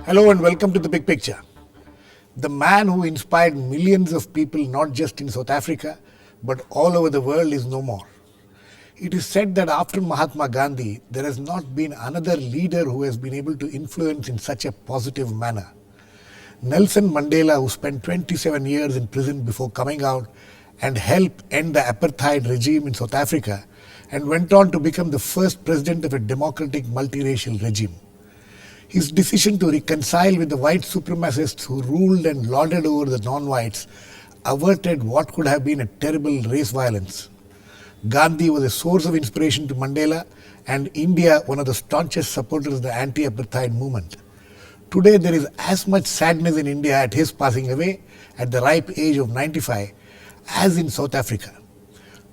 Hello and welcome to The Big Picture. The man who inspired millions of people not just in South Africa but all over the world is no more. It is said that after Mahatma Gandhi, there has not been another leader who has been able to influence in such a positive manner. Nelson Mandela, who spent 27 years in prison before coming out and helped end the apartheid regime in South Africa, and went on to become the first president of a democratic multiracial regime. His decision to reconcile with the white supremacists who ruled and lorded over the non-whites averted what could have been a terrible race violence. Gandhi was a source of inspiration to Mandela, and India one of the staunchest supporters of the anti-apartheid movement. Today there is as much sadness in India at his passing away at the ripe age of 95 as in South Africa.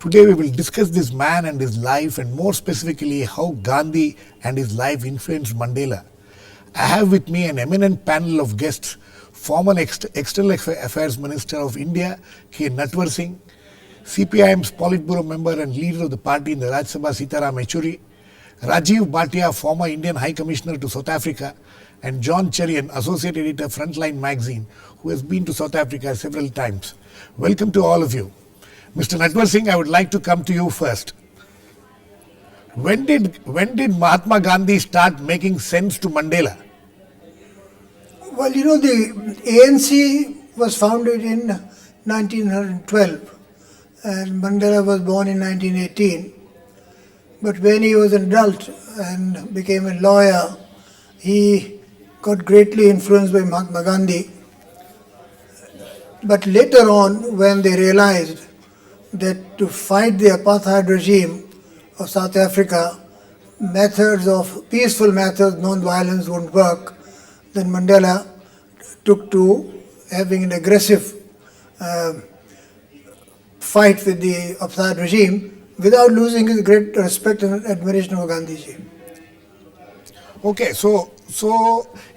Today we will discuss this man and his life, and more specifically how Gandhi and his life influenced Mandela. I have with me an eminent panel of guests: former External Affairs Minister of India, Natwar Singh, CPIM's Politburo member and leader of the party in the Rajya Sabha, Sitaram Yechury, Bhatia, former Indian High Commissioner to South Africa, and John Cherian, Associate Editor, Frontline magazine, who has been to South Africa several times. Welcome to all of you. Mr. Natwar Singh, I would like to come to you first. When did Mahatma Gandhi start making sense to Mandela? Well, the ANC was founded in 1912 and Mandela was born in 1918. But when he was an adult and became a lawyer, he got greatly influenced by Mahatma Gandhi. But later on, when they realized that to fight the apartheid regime of South Africa, peaceful methods, non-violence wouldn't work, then Mandela took to having an aggressive fight with the apartheid regime without losing his great respect and admiration for Gandhiji. Okay, so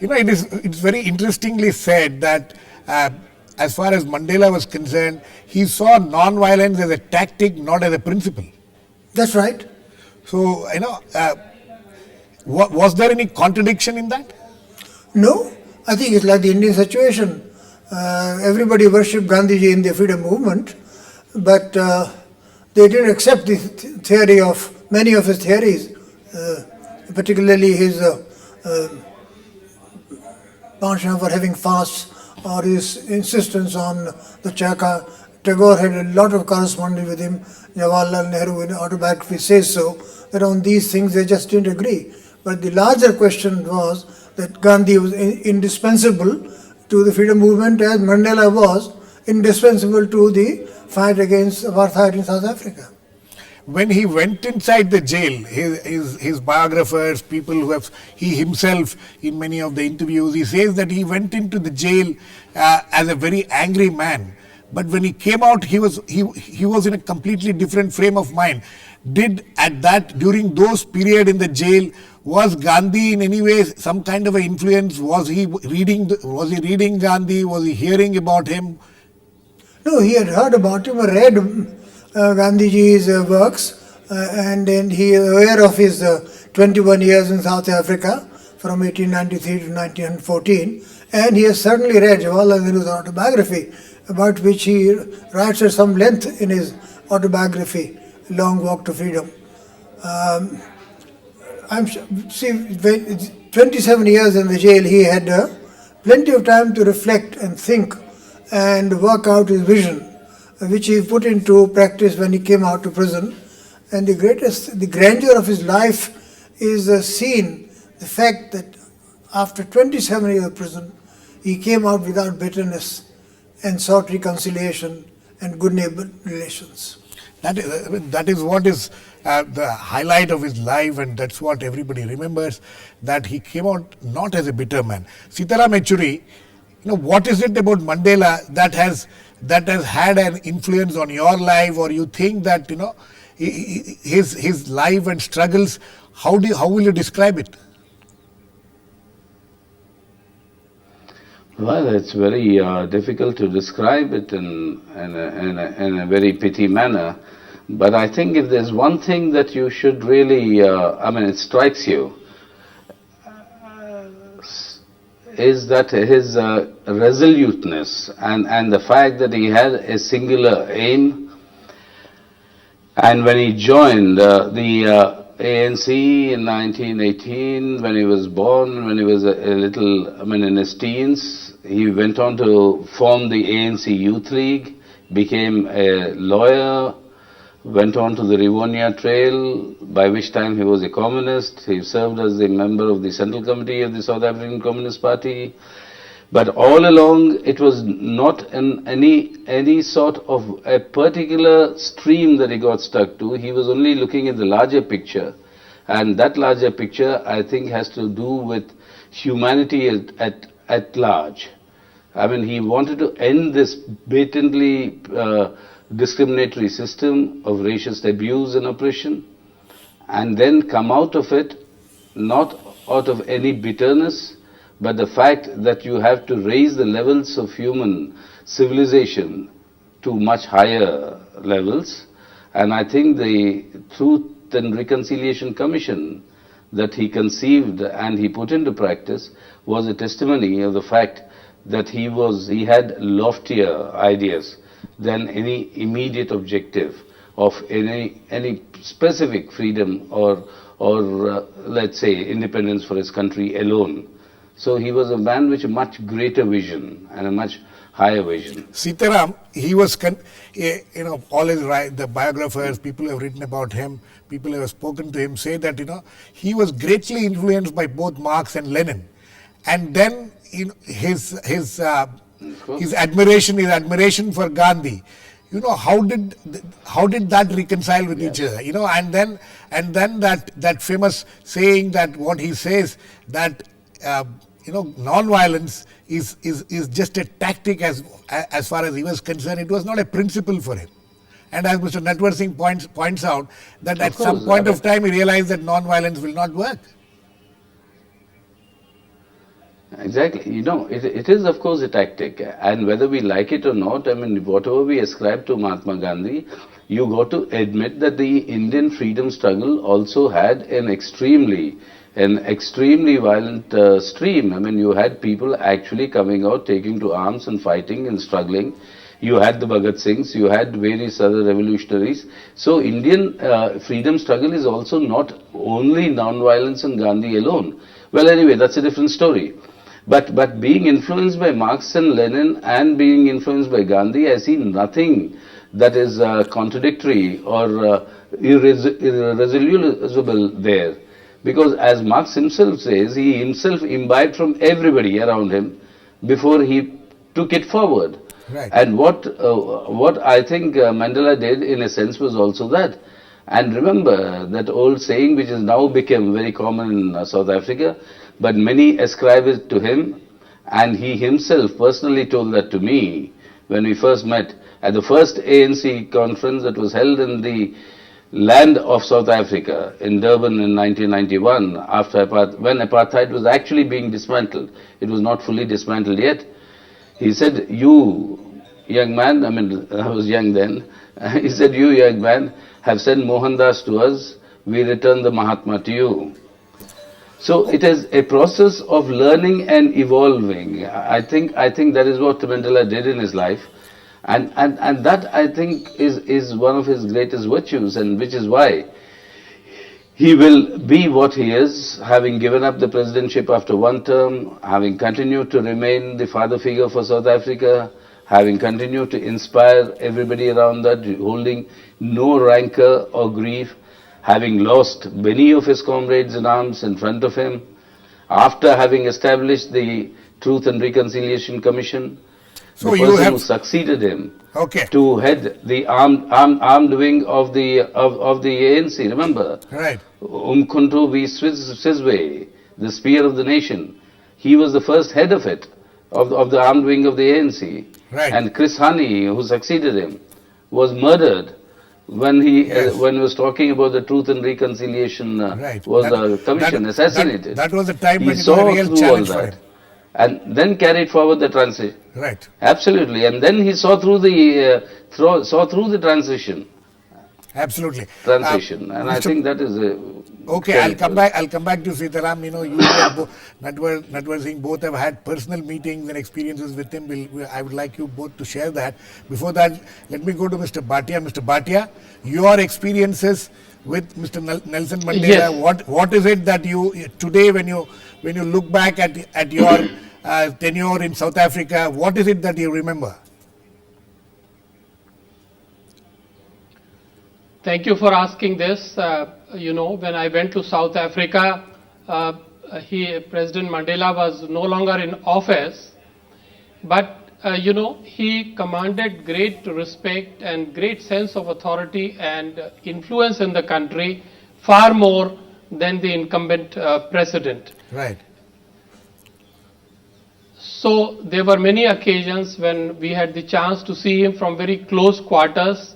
it's very interestingly said that as far as Mandela was concerned, he saw non-violence as a tactic, not as a principle. That's right. So, was there any contradiction in that? No, I think it's like the Indian situation. Everybody worshipped Gandhiji in the freedom movement, but they didn't accept the theory of many of his theories, particularly his penchant for having fasts or his insistence on the Chaka. Tagore had a lot of correspondence with him. Jawaharlal Nehru in autobiography says so, that on these things they just didn't agree. But the larger question was that Gandhi was indispensable to the freedom movement as Mandela was indispensable to the fight against apartheid in South Africa. When he went inside the jail, his biographers, people who have, he himself in many of the interviews, he says that he went into the jail as a very angry man. But when he came out, he was in a completely different frame of mind. During those period in the jail, was Gandhi in any way some kind of an influence? Was he reading Gandhi? Was he hearing about him? No, he had heard about him, read Gandhiji's works, and then he is aware of his 21 years in South Africa from 1893 to 1914, and he has certainly read Jawaharlal Nehru's autobiography, about which he writes at some length in his autobiography, Long Walk to Freedom. 27 years in the jail, he had plenty of time to reflect and think and work out his vision, which he put into practice when he came out to prison. And the grandeur of his life is seen, the fact that after 27 years of prison, he came out without bitterness and sought reconciliation and good neighbor relations. That is what is the highlight of his life, and that's what everybody remembers, that he came out not as a bitter man. Sitaram Yechury, what is it about Mandela that has had an influence on your life, or you think that his life and struggles, how will you describe it? Well, it's very difficult to describe it in a very pithy manner. But I think if there's one thing that you should really, it strikes you, is that his resoluteness and the fact that he had a singular aim. And when he joined the ANC in 1918, when he was born, when he was a little, in his teens, he went on to form the ANC Youth League, became a lawyer, went on to the Rivonia Trail, by which time he was a communist. He served as a member of the Central Committee of the South African Communist Party. But all along, it was not in any sort of a particular stream that he got stuck to. He was only looking at the larger picture. And that larger picture, I think, has to do with humanity at large. He wanted to end this blatantly discriminatory system of racist abuse and oppression, and then come out of it, not out of any bitterness, but the fact that you have to raise the levels of human civilization to much higher levels. And I think the Truth and Reconciliation Commission that he conceived and he put into practice was a testimony of the fact that he had loftier ideas than any immediate objective of any specific freedom or let's say independence for his country alone. So he was a man with a much greater vision and a much higher vision. Sitaram, he was, all his the biographers, people who have written about him, people who have spoken to him say that, he was greatly influenced by both Marx and Lenin. And then his admiration for Gandhi. How did that reconcile with each other? And then that famous saying that what he says that non-violence is just a tactic as far as he was concerned. It was not a principle for him. And as Mr. Natwar Singh points out, that at some point of time he realized that non-violence will not work. Exactly. It is of course a tactic, and whether we like it or not, whatever we ascribe to Mahatma Gandhi, you got to admit that the Indian freedom struggle also had an extremely violent stream. You had people actually coming out, taking to arms and fighting and struggling. You had the Bhagat Singhs, you had various other revolutionaries. So Indian freedom struggle is also not only non-violence and Gandhi alone. Well, anyway, that's a different story. But being influenced by Marx and Lenin and being influenced by Gandhi, I see nothing that is contradictory or irresolutible there. Because as Marx himself says, he himself imbibed from everybody around him before he took it forward. Right. And what I think Mandela did in a sense was also that. And remember that old saying which has now become very common in South Africa, but many ascribe it to him, and he himself personally told that to me when we first met at the first ANC conference that was held in the land of South Africa in Durban in 1991, when apartheid was actually being dismantled. It was not fully dismantled yet. He said, "You, young man," I was young then, he said, "You, young man, have sent Mohandas to us, we return the Mahatma to you." So it is a process of learning and evolving. I think that is what Mandela did in his life. And that, I think, is one of his greatest virtues, and which is why he will be what he is, having given up the presidentship after one term, having continued to remain the father figure for South Africa, having continued to inspire everybody around that, holding no rancor or grief, having lost many of his comrades in arms in front of him, after having established the Truth and Reconciliation Commission. So the person who succeeded him to head the armed wing of the ANC, remember? Right. Umkhonto V. Sizwe, the spear of the nation. He was the first head of it, of the armed wing of the ANC. Right. And Chris Hani, who succeeded him, was murdered when he was talking about the Truth and Reconciliation commission, assassinated. That was the time when he it was a real challenge all for that. him. And then carried forward the transition. Right. Absolutely. And then he saw through the transition. Absolutely. transition. And I Mr. think that is a Okay, very I'll come back to Sitaram. You know, you and Natwar Singh both have had personal meetings and experiences with him. I would like you both to share that. Before that, let me go to Mr. Bhatia. Mr. Bhatia, your experiences with Mr. Nelson Mandela. Yes. What is it that you today, when you look back at your tenure in South Africa, what is it that you remember? Thank you for asking this. When I went to South Africa, President Mandela was no longer in office, but he commanded great respect and great sense of authority and influence in the country, far more than the incumbent president. Right. So there were many occasions when we had the chance to see him from very close quarters,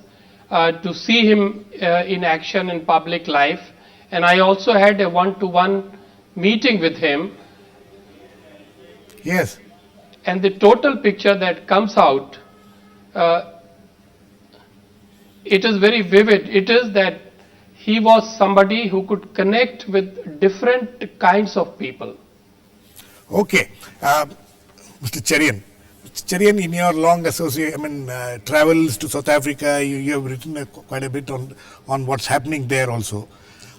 to see him in action in public life. And I also had a one-to-one meeting with him. Yes. And the total picture that comes out, it is very vivid. It is that he was somebody who could connect with different kinds of people. Okay. Mr. Cherian. Cherian, in your long travels to South Africa, you have written quite a bit on what's happening there also.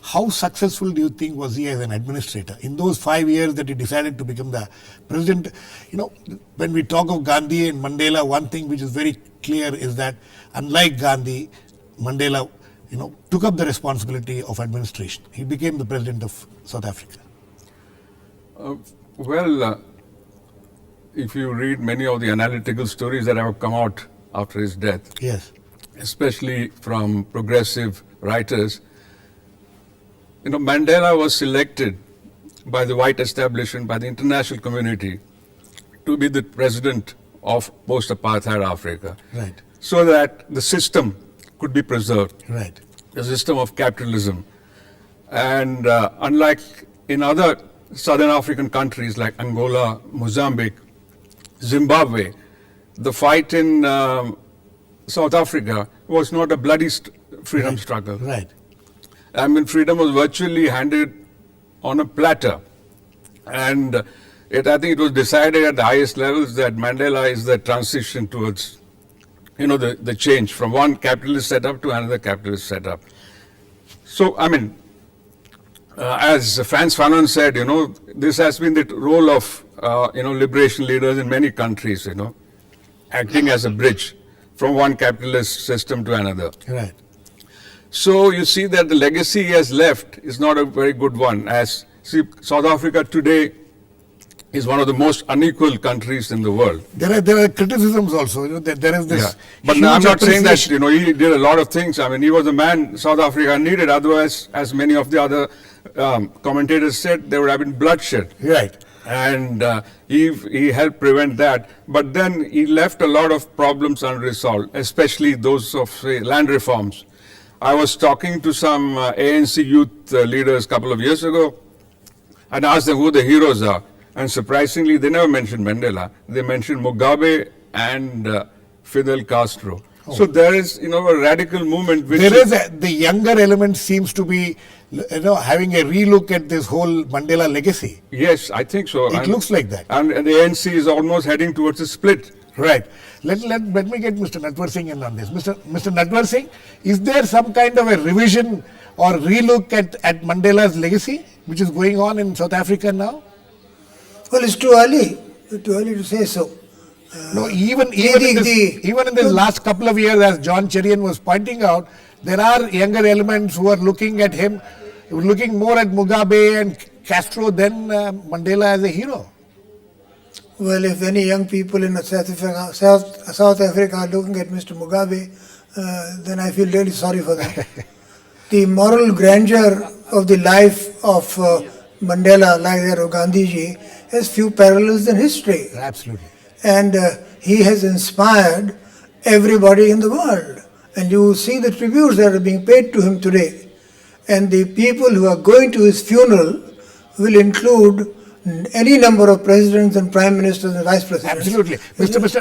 How successful do you think was he as an administrator in those 5 years that he decided to become the president? You know, when we talk of Gandhi and Mandela, one thing which is very clear is that unlike Gandhi, Mandela, took up the responsibility of administration. He became the president of South Africa. If you read many of the analytical stories that have come out after his death, yes, especially from progressive writers, Mandela was selected by the white establishment, by the international community, to be the president of post-apartheid Africa. Right. So that the system could be preserved. Right. The system of capitalism. And unlike in other southern African countries like Angola, Mozambique, Zimbabwe, the fight in South Africa was not a bloody freedom struggle. Right. I mean, freedom was virtually handed on a platter. And I think it was decided at the highest levels that Mandela is the transition towards, the change from one capitalist setup to another capitalist setup. So, as Frantz Fanon said, this has been the role of, liberation leaders in many countries, acting as a bridge from one capitalist system to another. Right. So you see that the legacy he has left is not a very good one. South Africa today is one of the most unequal countries in the world. There are criticisms also. There is this. Yeah. But I'm not saying that he did a lot of things. He was a man South Africa needed. Otherwise, as many of the other commentators said, there would have been bloodshed. Right. And he helped prevent that. But then he left a lot of problems unresolved, especially those of, say, land reforms. I was talking to some ANC youth leaders a couple of years ago and asked them who the heroes are. And surprisingly, they never mentioned Mandela. They mentioned Mugabe and Fidel Castro. Oh. So there is, a radical movement. Which the younger element seems to be, having a relook at this whole Mandela legacy. Yes, I think so. It looks like that. And the ANC is almost heading towards a split. Right. Let me get Mr. Natwar Singh in on this. Mr. Natwar Singh, is there some kind of a revision or relook at Mandela's legacy, which is going on in South Africa now? Well, it's too early to say so. No, even in this last couple of years, as John Cherian was pointing out, there are younger elements who are looking at him, looking more at Mugabe and Castro than Mandela as a hero. Well, if any young people in South Africa are looking at Mr. Mugabe, then I feel really sorry for them. The moral grandeur of the life of Mandela, like that of Gandhiji, has few parallels in history. Absolutely. And he has inspired everybody in the world. And you see the tributes that are being paid to him today. And the people who are going to his funeral will include any number of presidents and prime ministers and vice presidents. Absolutely.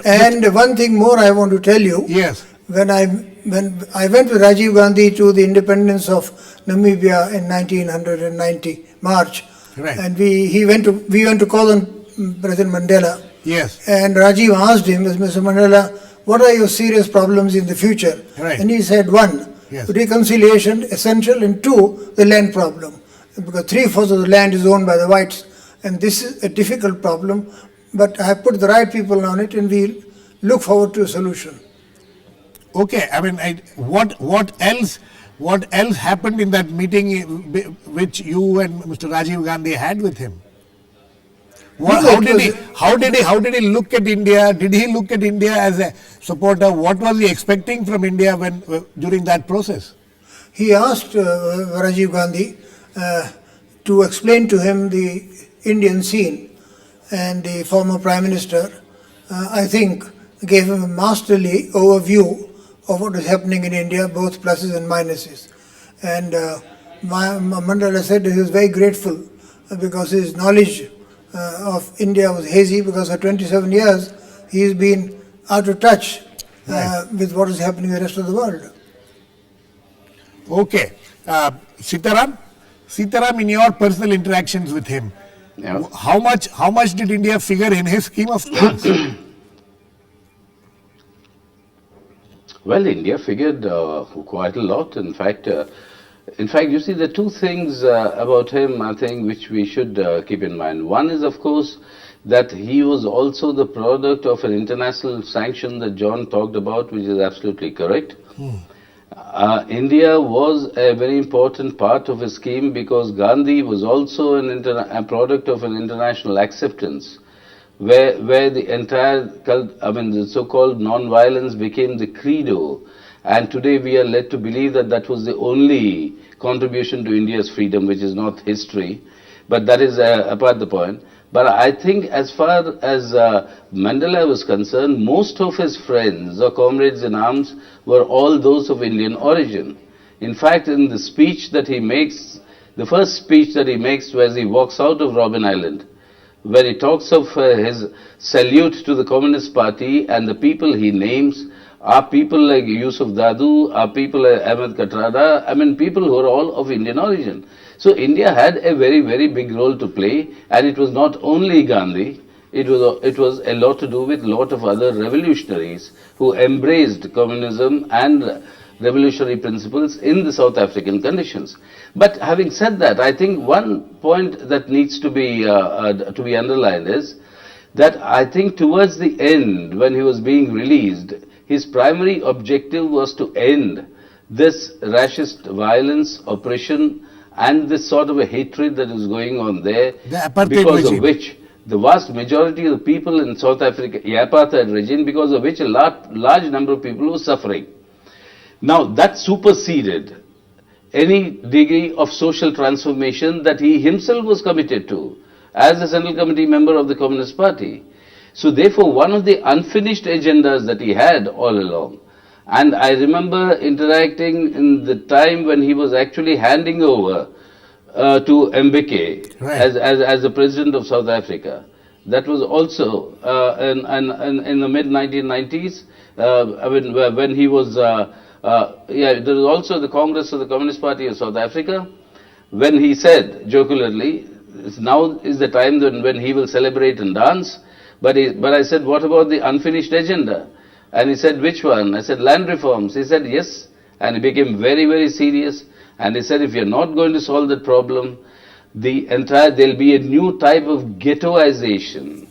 And one thing more I want to tell you. Yes. when I went with Rajiv Gandhi to the independence of Namibia in 1990 March, Right. and we went to call on President Mandela. Yes. And Rajiv asked him, Mr. Mandela, what are your serious problems in the future? Right. And he said, one, Yes. reconciliation essential, and two, the land problem. Because 3/4 of the land is owned by the whites, and this is a difficult problem, but I have put the right people on it, and we look forward to a solution. Okay, I mean, what else happened in that meeting which you and Mr. Rajiv Gandhi had with him? How did he look at India? Did he look at India as a supporter? What was he expecting from India during that process? He asked Rajiv Gandhi to explain to him the Indian scene, and the former Prime Minister, I think, gave him a masterly overview of what is happening in India, both pluses and minuses. And Mandela said he was very grateful because his knowledge of India was hazy, because for 27 years he's been out of touch with what is happening in the rest of the world. Okay, Sitaram, in your personal interactions with him, Yeah. how much did India figure in his scheme of things? Well, India figured quite a lot. In fact, you see, the two things about him, I think, which we should keep in mind. One is, of course, that he was also the product of an international sanction that John talked about, which is absolutely correct. India was a very important part of his scheme, because Gandhi was also a product of an international acceptance, where the entire the so-called non-violence became the credo, and today we are led to believe that that was the only contribution to India's freedom, which is not history, but that is apart the point. But I think as far as Mandela was concerned, most of his friends or comrades in arms were all those of Indian origin. In fact, in the speech that he makes, the first speech that he makes as he walks out of Robben Island, where he talks of his salute to the Communist Party, and the people he names are people like Yusuf Dadu, are people like Ahmed Katrada, people who are all of Indian origin. So India had a very, very big role to play, and it was not only Gandhi, it was a lot to do with a lot of other revolutionaries who embraced communism and revolutionary principles in the South African conditions. But having said that, I think one point that needs to be underlined is that I think towards the end, when he was being released, his primary objective was to end this racist violence, oppression, and this sort of a hatred that is going on there, The apartheid because regime. of which the vast majority of the people in South Africa, the apartheid regime, because of which a large number of people were suffering. Now, that superseded any degree of social transformation that he himself was committed to as a Central Committee member of the Communist Party. So therefore, one of the unfinished agendas that he had all along, and I remember interacting in the time when he was actually handing over to Mbeki Right. as the President of South Africa. That was also in the mid-1990s, when he was... there was also the Congress of the Communist Party of South Africa, when he said jocularly, now is the time when he will celebrate and dance. But I said, what about the unfinished agenda? And he said, which one? I said, land reforms. He said, yes. And he became very, very serious. And he said, if you're not going to solve that problem, there'll be a new type of ghettoization,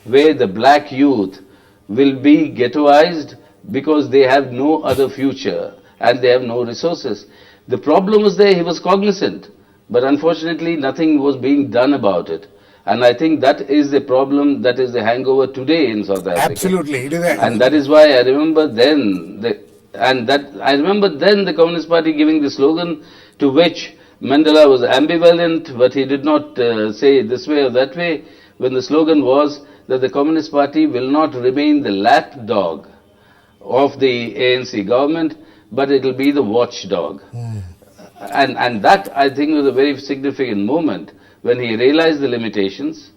where the black youth will be ghettoized because they have no other future and they have no resources. The problem was there, he was cognizant, but unfortunately nothing was being done about it. And I think that is the problem, that is the hangover today in South Africa. Absolutely. It is And that is why I remember then, the Communist Party giving the slogan, to which Mandela was ambivalent, but he did not say this way or that way, when the slogan was that the Communist Party will not remain the lapdog of the ANC government, but it will be the watchdog. And that, I think, was a very significant moment when he realized the limitations,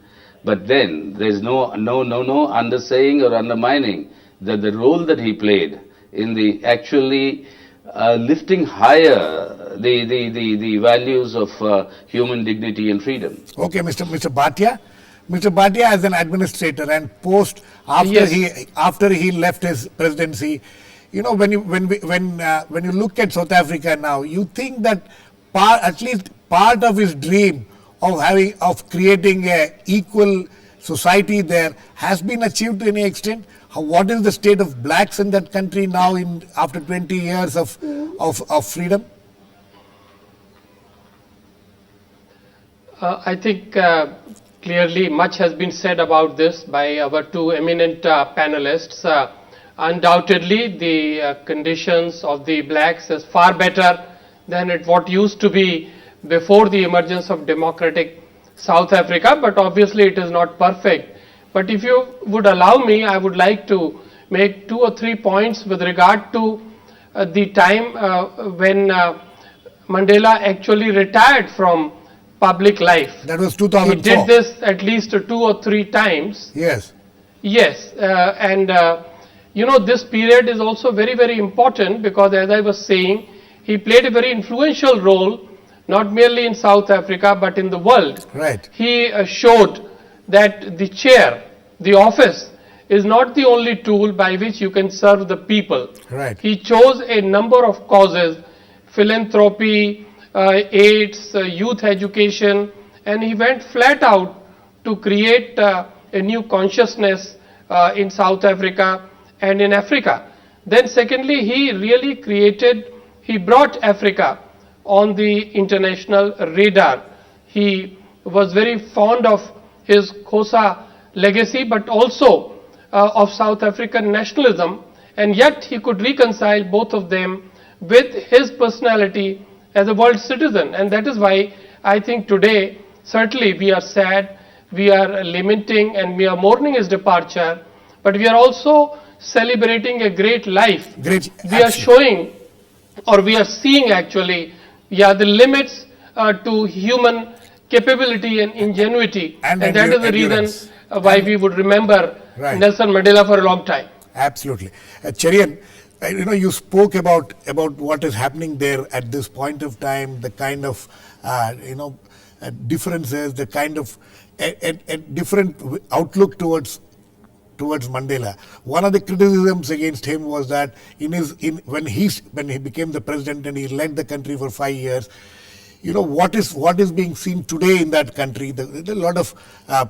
but then there's no undersaying or undermining that the role that he played in the actually lifting higher the values of human dignity and freedom. Okay, Mr. Bhatia. Mr. Bhatia, as an administrator and post after he left his presidency, you know, when you look at South Africa now, you think that at least part of his dream of creating a equal society there has been achieved to any extent. What is the state of blacks in that country now after 20 years of freedom? I think clearly much has been said about this by our two eminent panelists. Undoubtedly, the conditions of the blacks is far better than what used to be before the emergence of democratic South Africa, but obviously it is not perfect. But if you would allow me, I would like to make 2 or 3 points with regard to the time when Mandela actually retired from public life. That was 2004. He did this at least 2 or 3 times. Yes. Yes, you know, this period is also very, very important because, as I was saying, he played a very influential role, not merely in South Africa, but in the world. Right. He showed that the chair, the office, is not the only tool by which you can serve the people. Right. He chose a number of causes, philanthropy, AIDS, youth education, and he went flat out to create a new consciousness in South Africa and in Africa. Then secondly, he brought Africa on the international radar. He was very fond of his Xhosa legacy, but also of South African nationalism, and yet he could reconcile both of them with his personality as a world citizen. And that is why I think today, certainly we are sad, we are lamenting and we are mourning his departure, but we are also celebrating a great life. We are showing, or we are seeing actually, the limits to human capability and ingenuity, and that is the reason why we would remember Nelson Mandela for a long time. Absolutely. Cherian, you know, you spoke about what is happening there at this point of time, the kind of differences, the kind of a different outlook towards Mandela. One of the criticisms against him was that when he became the president and he led the country for 5 years, you know, what is being seen today in that country, there are a lot of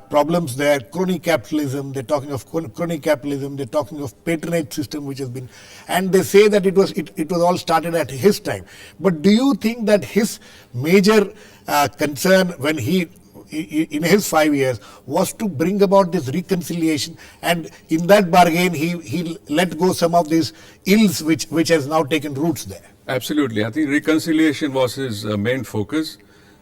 problems there, crony capitalism, they're talking of crony capitalism, they're talking of patronage system which has been, and they say that it was all started at his time. But do you think that his major concern when in his 5 years was to bring about this reconciliation, and in that bargain he let go some of these ills which has now taken roots there? Absolutely. I think reconciliation was his main focus,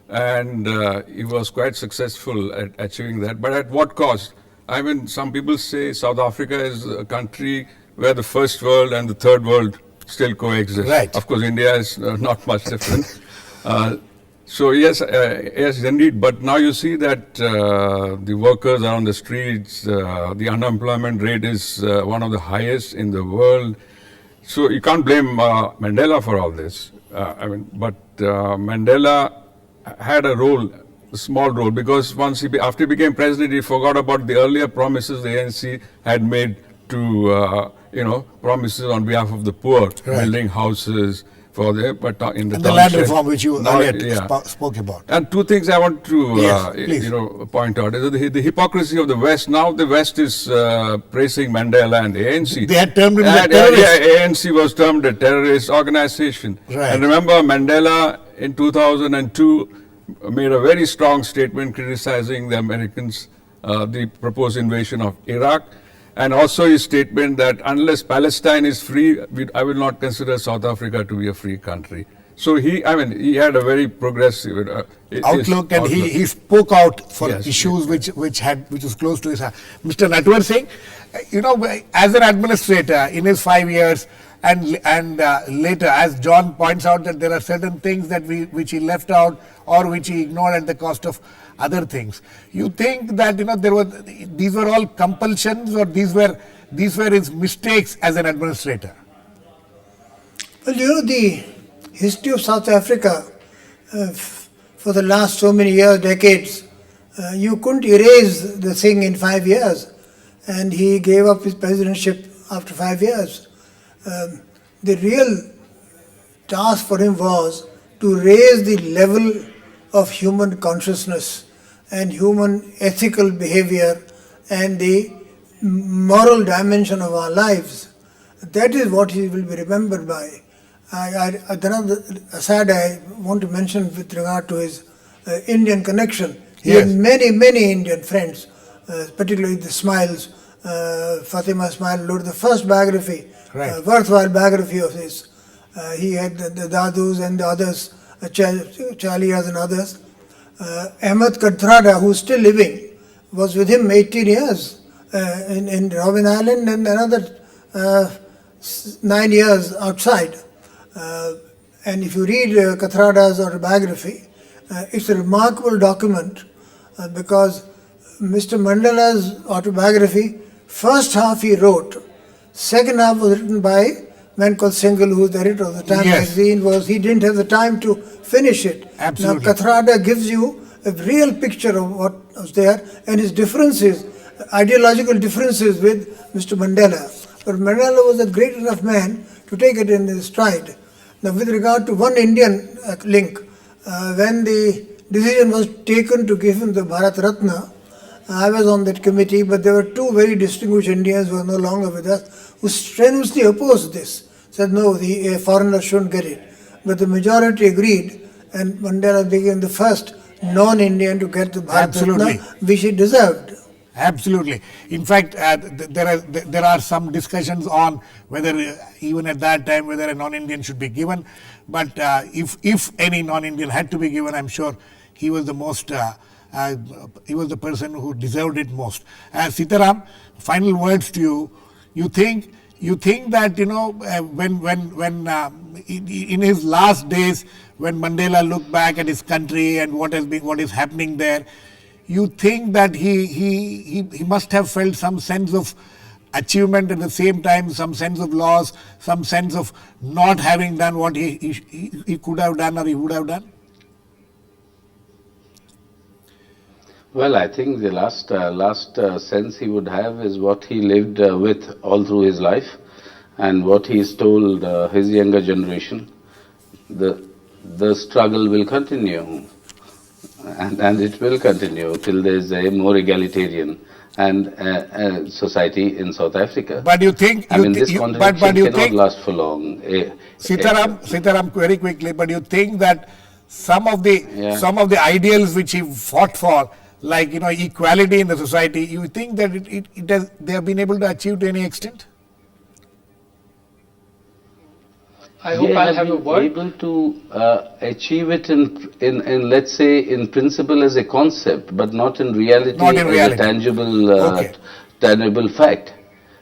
and he was quite successful at achieving that. But at what cost? I mean, some people say South Africa is a country where the first world and the third world still coexist. Right. Of course, India is not much different. So yes, indeed. But now you see that the workers are on the streets. The unemployment rate is one of the highest in the world. So you can't blame Mandela for all this. But Mandela had a small role, because after he became president, he forgot about the earlier promises the ANC had made to, promises on behalf of the poor, building houses for the land reform which you earlier spoke about. And 2 things I want to point out is the hypocrisy of the West. Now the West is praising Mandela and the ANC. They had termed him a terrorist. ANC was termed a terrorist organization. Right. And remember, Mandela in 2002 made a very strong statement criticizing the Americans, the proposed invasion of Iraq. And also his statement that unless Palestine is free, I will not consider South Africa to be a free country. So he had a very progressive outlook, and he spoke out for issues which was close to his heart. Mr. Natwar Singh, you know, as an administrator in his 5 years, and later, as John points out, that there are certain things which he left out or which he ignored at the cost of other things. You think that these were all compulsions, or these were his mistakes as an administrator? Well, you know, the history of South Africa for the last so many years, decades, you couldn't erase the thing in 5 years. And he gave up his presidentship after 5 years. The real task for him was to raise the level of human consciousness and human ethical behavior and the moral dimension of our lives. That is what he will be remembered by. Another aside I want to mention with regard to his Indian connection. He Yes. had many, many Indian friends, particularly the Smiles, Fatima Smile wrote the first biography, Right. worthwhile biography of his. He had the Dadus and the others, Chalias and others. Ahmed Kathrada, who is still living, was with him 18 years in Robben Island and another 9 years outside. And if you read Kathrada's autobiography, it's a remarkable document because Mr. Mandela's autobiography, first half he wrote, second half was written by a man called Singh, who was the editor of the Time Yes. magazine. He didn't have the time to finish it. Absolutely. Now Kathrada gives you a real picture of what was there and his differences, ideological differences with Mr. Mandela. But Mandela was a great enough man to take it in his stride. Now, with regard to one Indian link, when the decision was taken to give him the Bharat Ratna, I was on that committee, but there were two very distinguished Indians who are no longer with us, who strenuously opposed this. Said no, a foreigner shouldn't get it. But the majority agreed, and Mandela became the first non-Indian to get the Bharat Absolutely. Ratna, which he deserved. Absolutely. In fact, there are some discussions on whether even at that time whether a non-Indian should be given. But if any non-Indian had to be given, I'm sure he was the most. He was the person who deserved it most. Sitaram, final words to you. You think that when in his last days, when Mandela looked back at his country and what is happening there, you think that he must have felt some sense of achievement at the same time, some sense of loss, some sense of not having done what he could have done or he would have done? Well, I think the last sense he would have is what he lived with all through his life, and what he's told his younger generation. The struggle will continue, and it will continue till there is a more egalitarian and society in South Africa. But you think this contradiction cannot last for long. Sitaram, very quickly. But you think that some of the ideals which he fought for, like equality in the society, you think that they have been able to achieve to any extent? I hope I'll have a word. Able to achieve it in let's say in principle as a concept, but not in reality, as a tangible fact.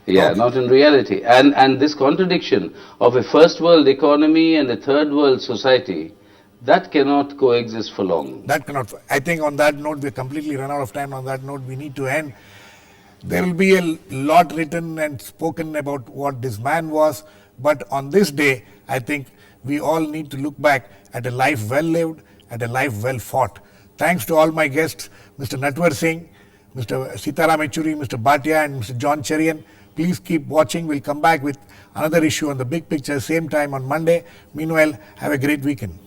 Yeah, Okay. not in reality. And this contradiction of a first world economy and a third world society, that cannot coexist for long. That cannot. I think on that note, we completely run out of time. On that note, we need to end. There will be a lot written and spoken about what this man was, but on this day, I think we all need to look back at a life well lived, at a life well fought. Thanks to all my guests, Mr. Natwar Singh, Mr. Sitaram Yechury, Mr. Bhatia, and Mr. John Cherian. Please keep watching. We'll come back with another issue on the big picture, same time on Monday. Meanwhile, have a great weekend.